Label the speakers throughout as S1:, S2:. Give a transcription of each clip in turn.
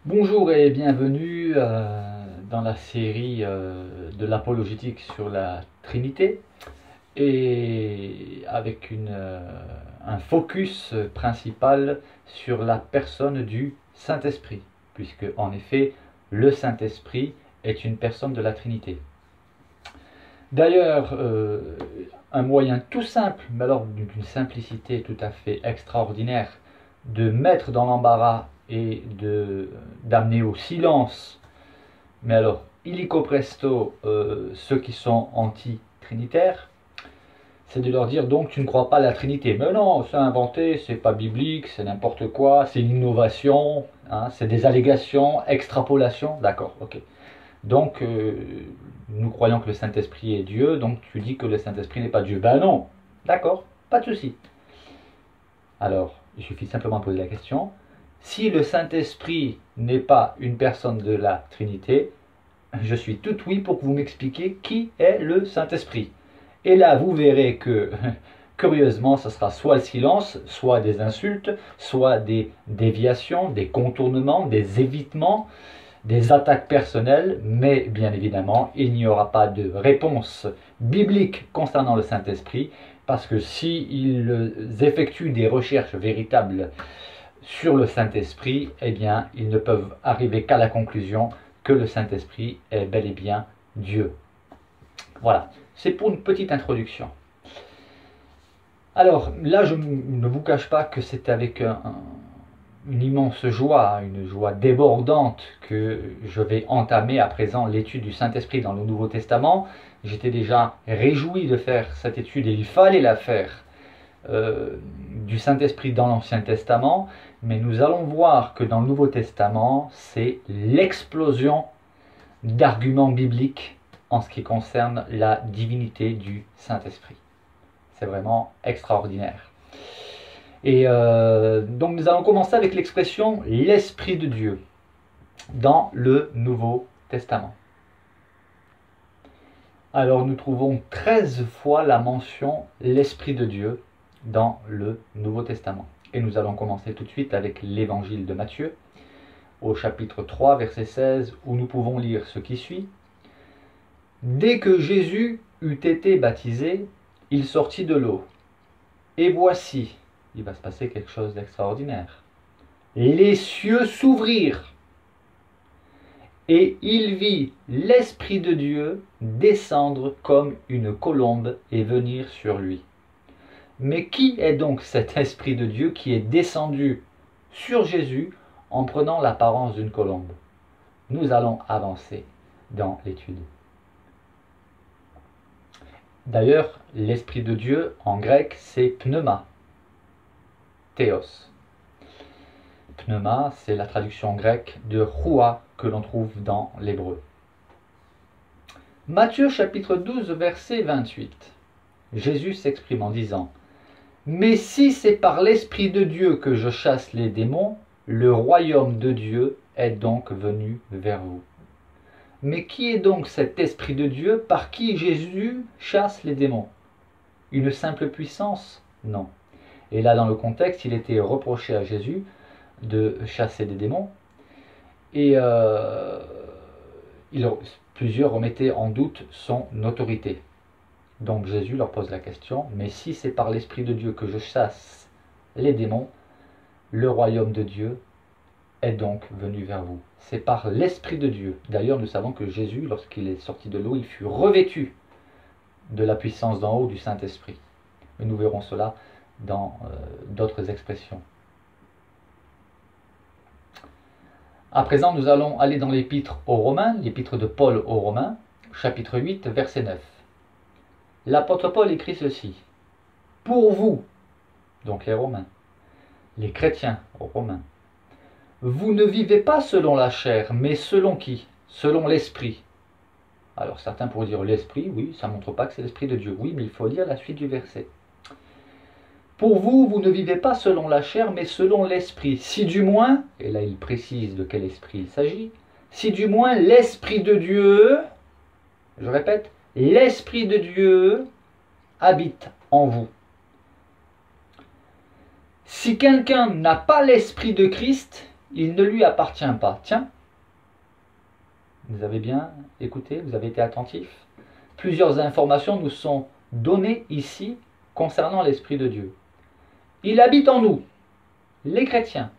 S1: Bonjour et bienvenue dans la série de l'apologétique sur la Trinité et avec un focus principal sur la personne du Saint-Esprit, puisque en effet le Saint-Esprit est une personne de la Trinité. D'ailleurs, un moyen tout simple, mais alors d'une simplicité tout à fait extraordinaire, de mettre dans l'embarras et d'amener au silence, mais alors illico presto, ceux qui sont anti-trinitaires, c'est de leur dire donc tu ne crois pas à la Trinité. Mais non, c'est inventé, c'est pas biblique, c'est n'importe quoi, c'est une innovation, hein, c'est des allégations, extrapolations, d'accord, ok. Donc, nous croyons que le Saint-Esprit est Dieu, donc tu dis que le Saint-Esprit n'est pas Dieu. Ben non, d'accord, pas de souci. Alors, il suffit simplement de poser la question. Si le Saint-Esprit n'est pas une personne de la Trinité, je suis tout oui pour que vous m'expliquiez qui est le Saint-Esprit. Et là, vous verrez que, curieusement, ce sera soit le silence, soit des insultes, soit des déviations, des contournements, des évitements, des attaques personnelles, mais bien évidemment, il n'y aura pas de réponse biblique concernant le Saint-Esprit, parce que s'ils effectuent des recherches véritables sur le Saint-Esprit, eh bien, ils ne peuvent arriver qu'à la conclusion que le Saint-Esprit est bel et bien Dieu. Voilà, c'est pour une petite introduction. Alors, là, je ne vous cache pas que c'est avec une immense joie, une joie débordante que je vais entamer à présent l'étude du Saint-Esprit dans le Nouveau Testament. J'étais déjà réjoui de faire cette étude et il fallait la faire du Saint-Esprit dans l'Ancien Testament, mais nous allons voir que dans le Nouveau Testament, c'est l'explosion d'arguments bibliques en ce qui concerne la divinité du Saint-Esprit. C'est vraiment extraordinaire. Et donc nous allons commencer avec l'expression l'Esprit de Dieu dans le Nouveau Testament. Alors nous trouvons 13 fois la mention l'Esprit de Dieu dans le Nouveau Testament. Et nous allons commencer tout de suite avec l'Évangile de Matthieu, au chapitre 3, verset 16, où nous pouvons lire ce qui suit. Dès que Jésus eut été baptisé, il sortit de l'eau. Et voici, il va se passer quelque chose d'extraordinaire. Les cieux s'ouvrirent et il vit l'Esprit de Dieu descendre comme une colombe et venir sur lui. Mais qui est donc cet Esprit de Dieu qui est descendu sur Jésus en prenant l'apparence d'une colombe? Nous allons avancer dans l'étude. D'ailleurs, l'Esprit de Dieu en grec c'est pneuma, théos. Pneuma, c'est la traduction grecque de roua que l'on trouve dans l'hébreu. Matthieu chapitre 12 verset 28. Jésus s'exprime en disant « Mais si c'est par l'Esprit de Dieu que je chasse les démons, le royaume de Dieu est donc venu vers vous. » Mais qui est donc cet Esprit de Dieu par qui Jésus chasse les démons? Une simple puissance? Non. Et là, dans le contexte, il était reproché à Jésus de chasser des démons. Et plusieurs remettaient en doute son autorité. Donc Jésus leur pose la question, mais si c'est par l'Esprit de Dieu que je chasse les démons, le royaume de Dieu est donc venu vers vous. C'est par l'Esprit de Dieu. D'ailleurs, nous savons que Jésus, lorsqu'il est sorti de l'eau, il fut revêtu de la puissance d'en haut du Saint-Esprit. Mais nous verrons cela dans d'autres expressions. À présent, nous allons aller dans l'épître aux Romains, l'épître de Paul aux Romains, chapitre 8, verset 9. L'apôtre Paul écrit ceci. Pour vous, donc les Romains, les chrétiens romains, vous ne vivez pas selon la chair, mais selon qui? Selon l'esprit. Alors certains pourraient dire l'esprit, oui, ça ne montre pas que c'est l'esprit de Dieu. Oui, mais il faut lire la suite du verset. Pour vous, vous ne vivez pas selon la chair, mais selon l'esprit. Si du moins, et là il précise de quel esprit il s'agit, si du moins l'Esprit de Dieu, je répète, l'Esprit de Dieu habite en vous. Si quelqu'un n'a pas l'Esprit de Christ, il ne lui appartient pas. Tiens, vous avez bien écouté, vous avez été attentif. Plusieurs informations nous sont données ici concernant l'Esprit de Dieu. Il habite en nous, les chrétiens.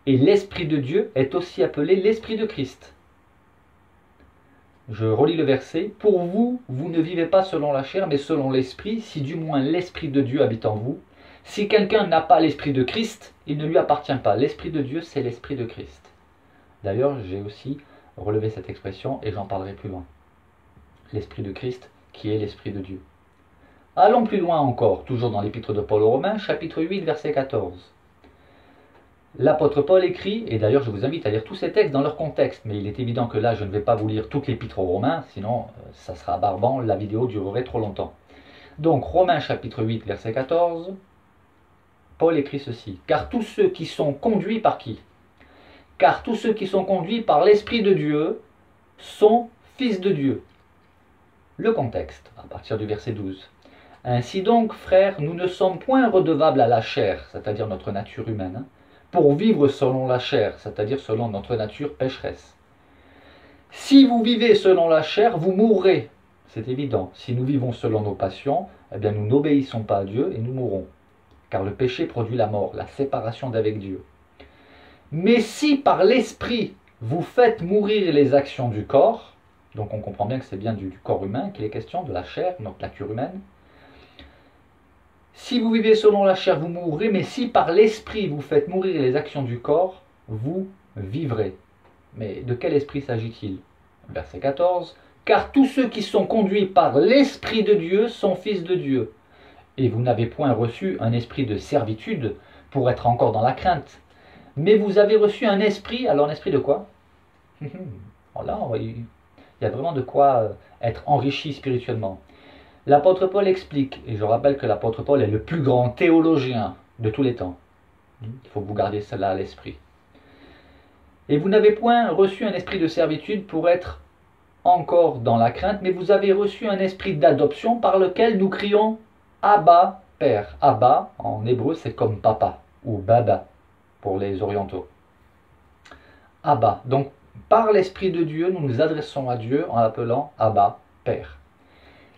S1: Et l'Esprit de Dieu est aussi appelé l'Esprit de Christ. Je relis le verset. Pour vous, vous ne vivez pas selon la chair, mais selon l'Esprit, si du moins l'Esprit de Dieu habite en vous. Si quelqu'un n'a pas l'Esprit de Christ, il ne lui appartient pas. L'Esprit de Dieu, c'est l'Esprit de Christ. D'ailleurs, j'ai aussi relevé cette expression et j'en parlerai plus loin. L'Esprit de Christ, qui est l'Esprit de Dieu. Allons plus loin encore, toujours dans l'Épître de Paul aux Romains, chapitre 8, verset 14. L'apôtre Paul écrit, et d'ailleurs je vous invite à lire tous ces textes dans leur contexte, mais il est évident que là je ne vais pas vous lire toute l'Épître aux Romains, sinon ça sera barbant, la vidéo durerait trop longtemps. Donc Romains chapitre 8, verset 14, Paul écrit ceci. Car tous ceux qui sont conduits par qui? Car tous ceux qui sont conduits par l'Esprit de Dieu sont fils de Dieu. Le contexte, à partir du verset 12. Ainsi donc, frères, nous ne sommes point redevables à la chair, c'est-à-dire notre nature humaine, pour vivre selon la chair, c'est-à-dire selon notre nature pécheresse. Si vous vivez selon la chair, vous mourrez. C'est évident. Si nous vivons selon nos passions, eh bien nous n'obéissons pas à Dieu et nous mourrons. Car le péché produit la mort, la séparation d'avec Dieu. Mais si par l'esprit vous faites mourir les actions du corps, donc on comprend bien que c'est bien du corps humain qu'il est question, de la chair, notre nature humaine. Si vous vivez selon la chair, vous mourrez, mais si par l'esprit vous faites mourir les actions du corps, vous vivrez. Mais de quel esprit s'agit-il? Verset 14. Car tous ceux qui sont conduits par l'Esprit de Dieu sont fils de Dieu. Et vous n'avez point reçu un esprit de servitude pour être encore dans la crainte. Mais vous avez reçu un esprit, alors un esprit de quoi? Voilà, il y a vraiment de quoi être enrichi spirituellement. L'apôtre Paul explique, et je rappelle que l'apôtre Paul est le plus grand théologien de tous les temps. Il faut que vous gardiez cela à l'esprit. Et vous n'avez point reçu un esprit de servitude pour être encore dans la crainte, mais vous avez reçu un esprit d'adoption par lequel nous crions Abba, Père. Abba, en hébreu, c'est comme papa, ou baba, pour les orientaux. Abba. Donc, par l'Esprit de Dieu, nous nous adressons à Dieu en l'appelant Abba, Père.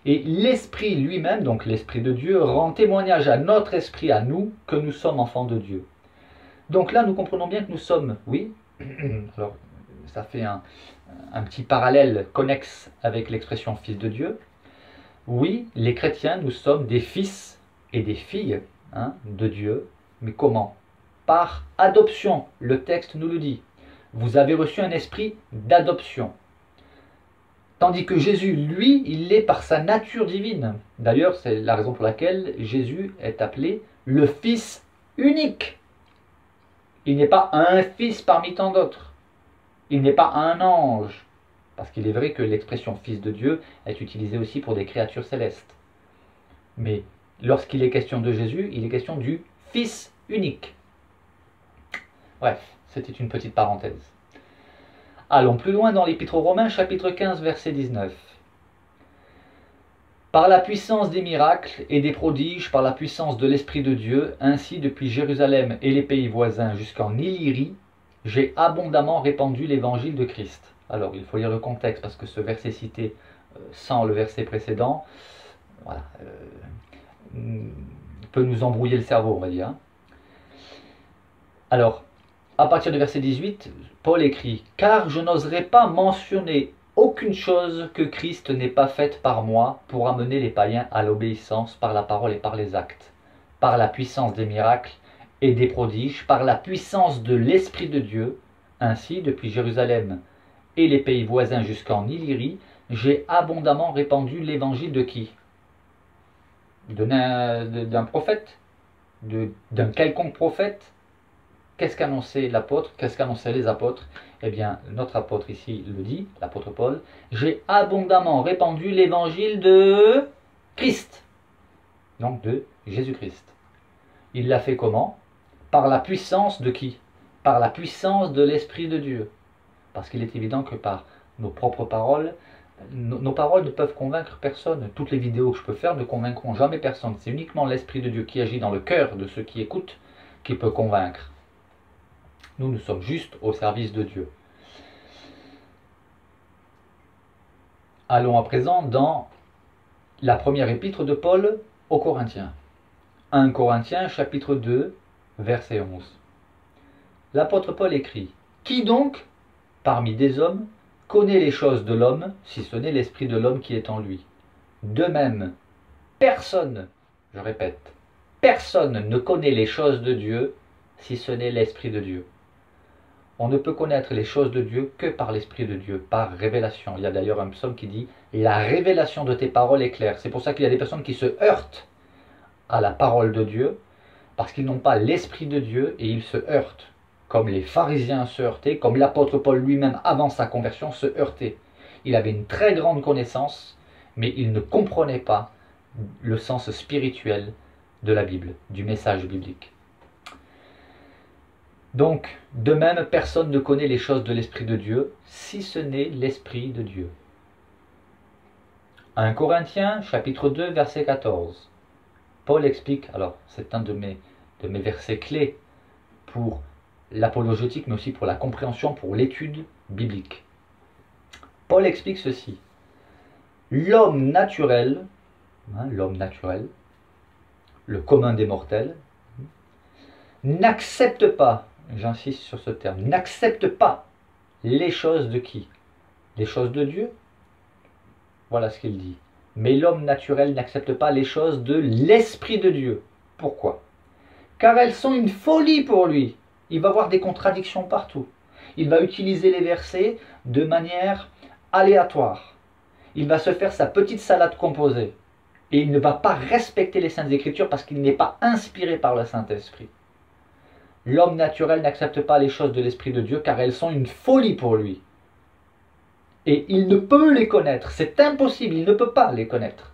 S1: Et l'Esprit lui-même, donc l'Esprit de Dieu, rend témoignage à notre esprit, à nous, que nous sommes enfants de Dieu. Donc là, nous comprenons bien que nous sommes, oui, alors ça fait un petit parallèle connexe avec l'expression fils de Dieu. Oui, les chrétiens, nous sommes des fils et des filles de Dieu, mais comment? Par adoption, le texte nous le dit. Vous avez reçu un esprit d'adoption. Tandis que Jésus, lui, il l'est par sa nature divine. D'ailleurs, c'est la raison pour laquelle Jésus est appelé le Fils unique. Il n'est pas un fils parmi tant d'autres. Il n'est pas un ange. Parce qu'il est vrai que l'expression Fils de Dieu est utilisée aussi pour des créatures célestes. Mais lorsqu'il est question de Jésus, il est question du Fils unique. Bref, c'était une petite parenthèse. Allons plus loin dans l'Épître aux Romains, chapitre 15, verset 19. Par la puissance des miracles et des prodiges, par la puissance de l'Esprit de Dieu, ainsi depuis Jérusalem et les pays voisins jusqu'en Illyrie, j'ai abondamment répandu l'évangile de Christ. Alors, il faut lire le contexte, parce que ce verset cité sans le verset précédent, voilà, peut nous embrouiller le cerveau, on va dire. Alors, à partir du verset 18, Paul écrit « Car je n'oserais pas mentionner aucune chose que Christ n'ait pas faite par moi pour amener les païens à l'obéissance par la parole et par les actes, par la puissance des miracles et des prodiges, par la puissance de l'Esprit de Dieu. Ainsi, depuis Jérusalem et les pays voisins jusqu'en Illyrie, j'ai abondamment répandu l'évangile de qui? D'un prophète? D'un quelconque prophète? Qu'est-ce qu'annonçait l'apôtre? Qu'est-ce qu'annonçaient les apôtres? Eh bien, notre apôtre ici le dit, l'apôtre Paul, j'ai abondamment répandu l'évangile de Christ, donc de Jésus-Christ. Il l'a fait comment? Par la puissance de qui? Par la puissance de l'Esprit de Dieu. Parce qu'il est évident que par nos propres paroles, nos paroles ne peuvent convaincre personne. Toutes les vidéos que je peux faire ne convaincront jamais personne. C'est uniquement l'Esprit de Dieu qui agit dans le cœur de ceux qui écoutent qui peut convaincre. Nous, nous sommes juste au service de Dieu. Allons à présent dans la première épître de Paul aux Corinthiens. 1 Corinthiens chapitre 2, verset 11. L'apôtre Paul écrit « Qui donc, parmi des hommes, connaît les choses de l'homme, si ce n'est l'esprit de l'homme qui est en lui? De même, personne, je répète, personne ne connaît les choses de Dieu, si ce n'est l'esprit de Dieu. » On ne peut connaître les choses de Dieu que par l'Esprit de Dieu, par révélation. Il y a d'ailleurs un psaume qui dit « La révélation de tes paroles est claire ». C'est pour ça qu'il y a des personnes qui se heurtent à la parole de Dieu, parce qu'ils n'ont pas l'Esprit de Dieu et ils se heurtent. Comme les pharisiens se heurtaient, comme l'apôtre Paul lui-même avant sa conversion se heurtait. Il avait une très grande connaissance, mais il ne comprenait pas le sens spirituel de la Bible, du message biblique. Donc, de même, personne ne connaît les choses de l'Esprit de Dieu, si ce n'est l'Esprit de Dieu. 1 Corinthiens, chapitre 2, verset 14. Paul explique, alors c'est un de mes versets clés pour l'apologétique, mais aussi pour la compréhension, pour l'étude biblique. Paul explique ceci. L'homme naturel, le commun des mortels, n'accepte pas, j'insiste sur ce terme, n'accepte pas les choses de qui? Les choses de Dieu? Voilà ce qu'il dit. Mais l'homme naturel n'accepte pas les choses de l'Esprit de Dieu. Pourquoi? Car elles sont une folie pour lui. Il va voir des contradictions partout. Il va utiliser les versets de manière aléatoire. Il va se faire sa petite salade composée. Et il ne va pas respecter les Saintes Écritures parce qu'il n'est pas inspiré par le Saint-Esprit. L'homme naturel n'accepte pas les choses de l'Esprit de Dieu car elles sont une folie pour lui. Et il ne peut les connaître, c'est impossible, il ne peut pas les connaître.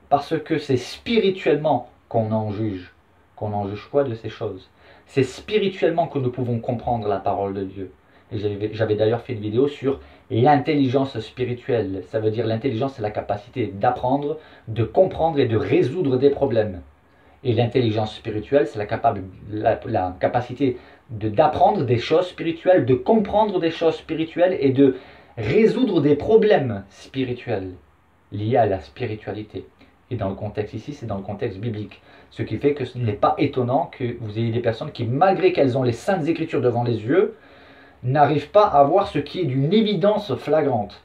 S1: Parce que c'est spirituellement qu'on en juge. Qu'on en juge quoi de ces choses? C'est spirituellement que nous pouvons comprendre la parole de Dieu. Et j'avais d'ailleurs fait une vidéo sur l'intelligence spirituelle. Ça veut dire l'intelligence, c'est la capacité d'apprendre, de comprendre et de résoudre des problèmes. Et l'intelligence spirituelle, c'est la capacité d'apprendre des choses spirituelles, de comprendre des choses spirituelles et de résoudre des problèmes spirituels liés à la spiritualité. Et dans le contexte ici, c'est dans le contexte biblique. Ce qui fait que ce n'est pas étonnant que vous ayez des personnes qui, malgré qu'elles ont les Saintes Écritures devant les yeux, n'arrivent pas à voir ce qui est d'une évidence flagrante.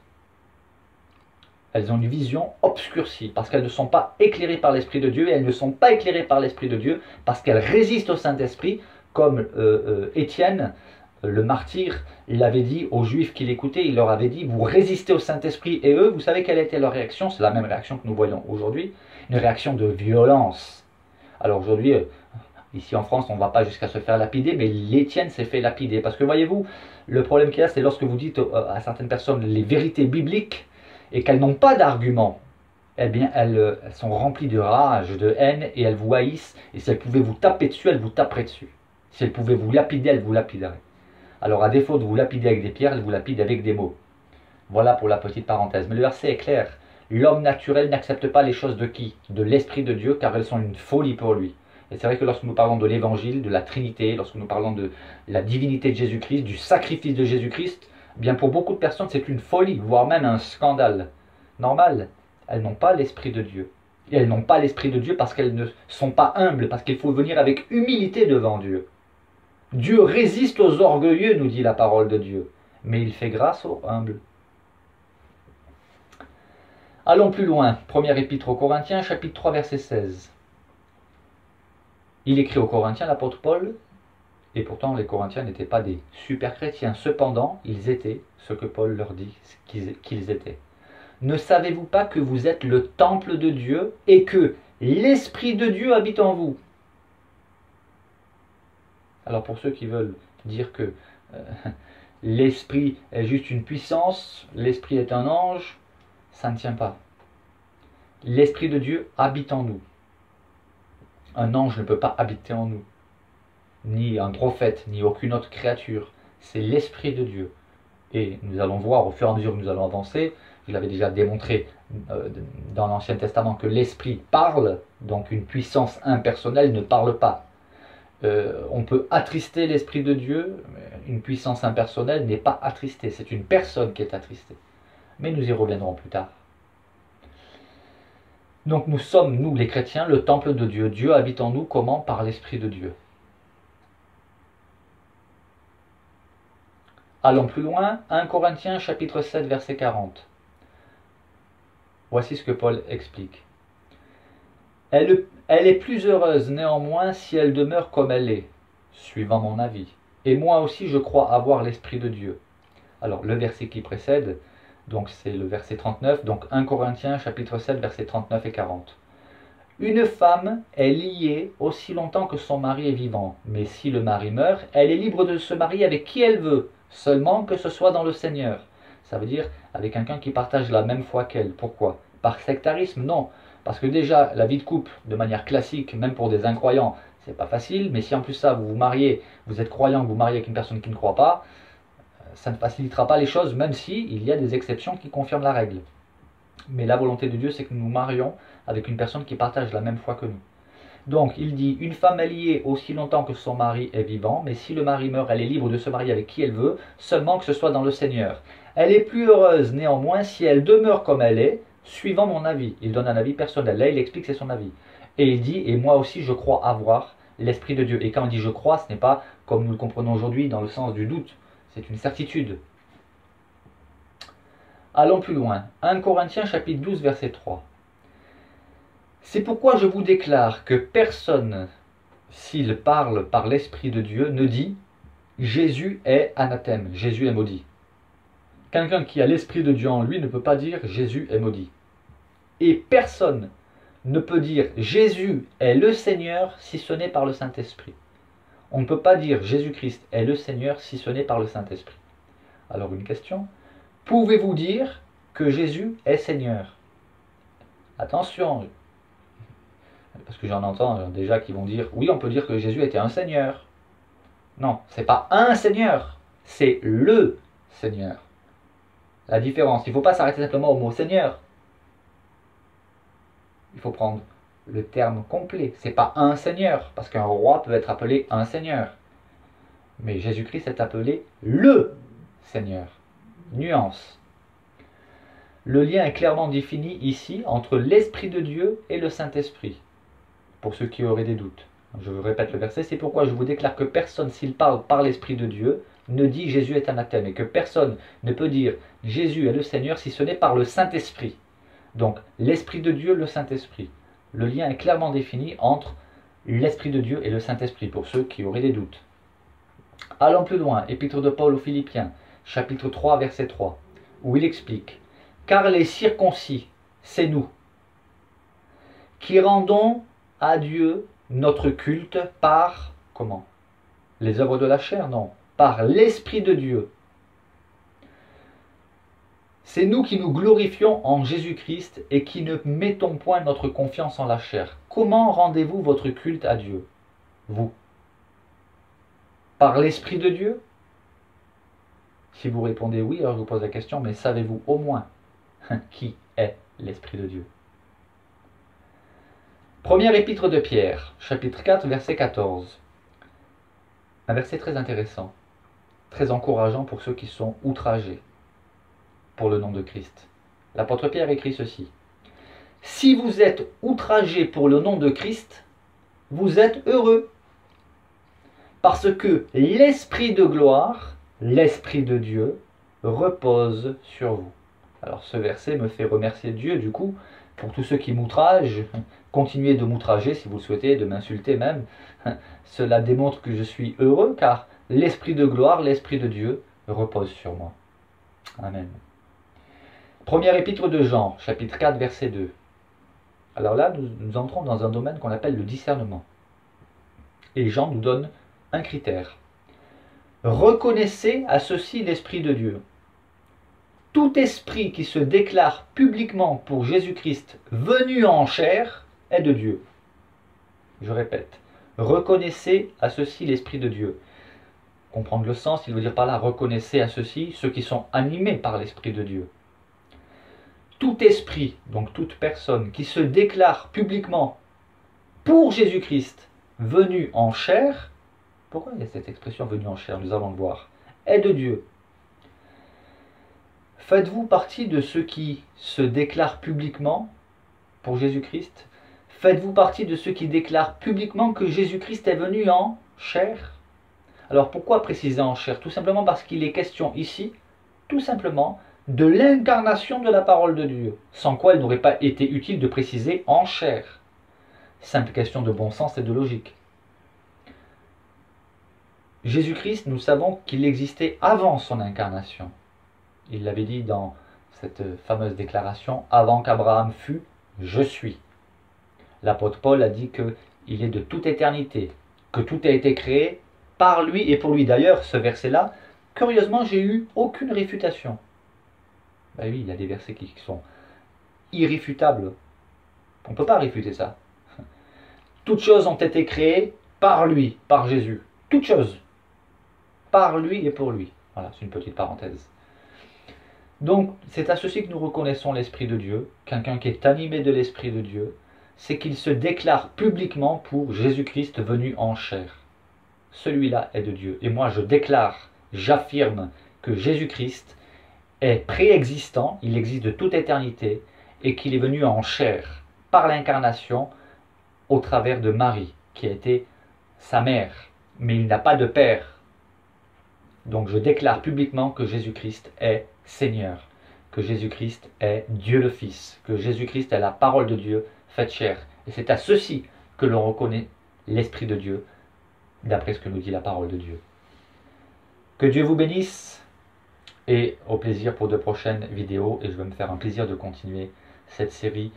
S1: Elles ont une vision obscurcie, parce qu'elles ne sont pas éclairées par l'Esprit de Dieu, et elles ne sont pas éclairées par l'Esprit de Dieu, parce qu'elles résistent au Saint-Esprit, comme Étienne, le martyr, l'avait dit aux Juifs qui l'écoutaient, il leur avait dit, vous résistez au Saint-Esprit, et eux, vous savez quelle était leur réaction? C'est la même réaction que nous voyons aujourd'hui, une réaction de violence. Alors aujourd'hui, ici en France, on ne va pas jusqu'à se faire lapider, mais l'Étienne s'est fait lapider, parce que voyez-vous, le problème qu'il y a, c'est lorsque vous dites à certaines personnes les vérités bibliques, et qu'elles n'ont pas d'argument, eh bien elles sont remplies de rage, de haine, et elles vous haïssent, et si elles pouvaient vous taper dessus, elles vous taperaient dessus. Si elles pouvaient vous lapider, elles vous lapideraient. Alors à défaut de vous lapider avec des pierres, elles vous lapident avec des mots. Voilà pour la petite parenthèse. Mais le verset est clair. L'homme naturel n'accepte pas les choses de qui? De l'Esprit de Dieu, car elles sont une folie pour lui. Et c'est vrai que lorsque nous parlons de l'Évangile, de la Trinité, lorsque nous parlons de la divinité de Jésus-Christ, du sacrifice de Jésus-Christ, eh bien pour beaucoup de personnes c'est une folie, voire même un scandale. Normal, elles n'ont pas l'Esprit de Dieu. Et elles n'ont pas l'Esprit de Dieu parce qu'elles ne sont pas humbles, parce qu'il faut venir avec humilité devant Dieu. Dieu résiste aux orgueilleux, nous dit la parole de Dieu, mais il fait grâce aux humbles. Allons plus loin, première épître aux Corinthiens, chapitre 3, verset 16. Il écrit aux Corinthiens, l'apôtre Paul, et pourtant les Corinthiens n'étaient pas des super chrétiens, cependant ils étaient ce que Paul leur dit qu'ils étaient. Ne savez-vous pas que vous êtes le temple de Dieu et que l'Esprit de Dieu habite en vous? Alors pour ceux qui veulent dire que l'Esprit est juste une puissance, l'Esprit est un ange, ça ne tient pas. L'Esprit de Dieu habite en nous. Un ange ne peut pas habiter en nous, ni un prophète, ni aucune autre créature. C'est l'Esprit de Dieu. Et nous allons voir au fur et à mesure que nous allons avancer, je l'avais déjà démontré dans l'Ancien Testament, que l'Esprit parle, donc une puissance impersonnelle ne parle pas. on peut attrister l'Esprit de Dieu. Une puissance impersonnelle n'est pas attristée, c'est une personne qui est attristée. Mais nous y reviendrons plus tard. Donc nous sommes, nous les chrétiens, le temple de Dieu. Dieu habite en nous comment? Par l'Esprit de Dieu. Allons plus loin, 1 Corinthiens chapitre 7 verset 40. Voici ce que Paul explique. Elle est plus heureuse néanmoins si elle demeure comme elle est, suivant mon avis. Et moi aussi je crois avoir l'Esprit de Dieu. Alors le verset qui précède, donc c'est le verset 39, donc 1 Corinthiens chapitre 7 versets 39 et 40. Une femme est liée aussi longtemps que son mari est vivant, mais si le mari meurt, elle est libre de se marier avec qui elle veut, seulement que ce soit dans le Seigneur. Ça veut dire avec quelqu'un qui partage la même foi qu'elle. Pourquoi? Par sectarisme? Non. Parce que déjà, la vie de couple, de manière classique, même pour des incroyants, c'est pas facile, mais si en plus ça, vous vous mariez, vous êtes croyant, vous vous mariez avec une personne qui ne croit pas, ça ne facilitera pas les choses, même si il y a des exceptions qui confirment la règle. Mais la volonté de Dieu, c'est que nous nous marions avec une personne qui partage la même foi que nous. Donc, il dit, une femme est liée aussi longtemps que son mari est vivant, mais si le mari meurt, elle est libre de se marier avec qui elle veut, seulement que ce soit dans le Seigneur. Elle est plus heureuse néanmoins si elle demeure comme elle est, suivant mon avis. Il donne un avis personnel. Là, il explique c'est son avis. Et il dit, et moi aussi je crois avoir l'Esprit de Dieu. Et quand on dit je crois, ce n'est pas comme nous le comprenons aujourd'hui dans le sens du doute. C'est une certitude. Allons plus loin. 1 Corinthiens chapitre 12 verset 3. C'est pourquoi je vous déclare que personne, s'il parle par l'Esprit de Dieu, ne dit Jésus est anathème, Jésus est maudit. Quelqu'un qui a l'Esprit de Dieu en lui ne peut pas dire Jésus est maudit. Et personne ne peut dire Jésus est le Seigneur si ce n'est par le Saint-Esprit. On ne peut pas dire Jésus-Christ est le Seigneur si ce n'est par le Saint-Esprit. Alors une question, pouvez-vous dire que Jésus est Seigneur? Attention, parce que j'en entends déjà qui vont dire oui, on peut dire que Jésus était un Seigneur. Non, c'est pas un Seigneur, c'est le Seigneur. La différence, il ne faut pas s'arrêter simplement au mot Seigneur. Il faut prendre le terme complet. C'est pas un Seigneur, parce qu'un roi peut être appelé un Seigneur. Mais Jésus-Christ est appelé le Seigneur. Nuance. Le lien est clairement défini ici entre l'Esprit de Dieu et le Saint-Esprit. Pour ceux qui auraient des doutes. Je vous répète le verset, c'est pourquoi je vous déclare que personne, s'il parle par l'Esprit de Dieu, ne dit Jésus est anathème, et que personne ne peut dire Jésus est le Seigneur si ce n'est par le Saint-Esprit. Donc l'Esprit de Dieu, le Saint-Esprit. Le lien est clairement défini entre l'Esprit de Dieu et le Saint-Esprit, pour ceux qui auraient des doutes. Allons plus loin, épître de Paul aux Philippiens, chapitre 3, verset 3, où il explique « Car les circoncis, c'est nous, qui rendons à Dieu notre culte par, comment? Les œuvres de la chair? Non, par l'Esprit de Dieu. C'est nous qui nous glorifions en Jésus-Christ et qui ne mettons point notre confiance en la chair. Comment rendez-vous votre culte à Dieu? Vous? Par l'Esprit de Dieu? Si vous répondez oui, alors je vous pose la question, mais savez-vous au moins qui est l'Esprit de Dieu? Première épître de Pierre, chapitre 4, verset 14. Un verset très intéressant, très encourageant pour ceux qui sont outragés pour le nom de Christ. L'apôtre Pierre écrit ceci. « Si vous êtes outragés pour le nom de Christ, vous êtes heureux, parce que l'Esprit de gloire, l'Esprit de Dieu, repose sur vous. » Alors ce verset me fait remercier Dieu, du coup, pour tous ceux qui m'outragent. Continuez de m'outrager si vous le souhaitez, de m'insulter même. Cela démontre que je suis heureux, car l'Esprit de gloire, l'Esprit de Dieu, repose sur moi. Amen. Première épître de Jean, chapitre 4, verset 2. Alors là, nous entrons dans un domaine qu'on appelle le discernement. Et Jean nous donne un critère. Reconnaissez à ceci l'Esprit de Dieu. Tout esprit qui se déclare publiquement pour Jésus-Christ venu en chair est de Dieu. Je répète, reconnaissez à ceci l'Esprit de Dieu. Comprendre le sens, il veut dire par là, reconnaissez à ceci ceux qui sont animés par l'Esprit de Dieu. Tout esprit, donc toute personne qui se déclare publiquement pour Jésus-Christ venu en chair Pourquoi il y a cette expression venue en chair? Nous allons le voir. Est de Dieu. Faites-vous partie de ceux qui se déclarent publiquement pour Jésus-Christ? Faites-vous partie de ceux qui déclarent publiquement que Jésus-Christ est venu en chair? Alors pourquoi préciser en chair? Tout simplement parce qu'il est question ici, tout simplement, de l'incarnation de la parole de Dieu, sans quoi il n'aurait pas été utile de préciser en chair. Simple question de bon sens et de logique. Jésus-Christ, nous savons qu'il existait avant son incarnation. Il l'avait dit dans cette fameuse déclaration, « Avant qu'Abraham fût, je suis ». L'apôtre Paul a dit qu'il est de toute éternité, que tout a été créé par lui et pour lui. D'ailleurs, ce verset-là, curieusement, j'ai eu aucune réfutation. Ben oui, il y a des versets qui sont irréfutables. On ne peut pas réfuter ça. Toutes choses ont été créées par lui, par Jésus. Toutes choses. Par lui et pour lui. Voilà, c'est une petite parenthèse. Donc, c'est à ceci que nous reconnaissons l'Esprit de Dieu. Quelqu'un qui est animé de l'Esprit de Dieu, c'est qu'il se déclare publiquement pour Jésus-Christ venu en chair. Celui-là est de Dieu. Et moi, je déclare, j'affirme que Jésus-Christ est préexistant, il existe de toute éternité, et qu'il est venu en chair, par l'incarnation, au travers de Marie, qui a été sa mère. Mais il n'a pas de père. Donc je déclare publiquement que Jésus-Christ est Seigneur, que Jésus-Christ est Dieu le Fils, que Jésus-Christ est la parole de Dieu faite chair. Et c'est à ceci que l'on reconnaît l'Esprit de Dieu, d'après ce que nous dit la parole de Dieu. Que Dieu vous bénisse, et au plaisir pour de prochaines vidéos. Et je vais me faire un plaisir de continuer cette série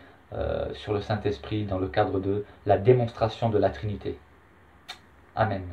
S1: sur le Saint-Esprit dans le cadre de la démonstration de la Trinité. Amen.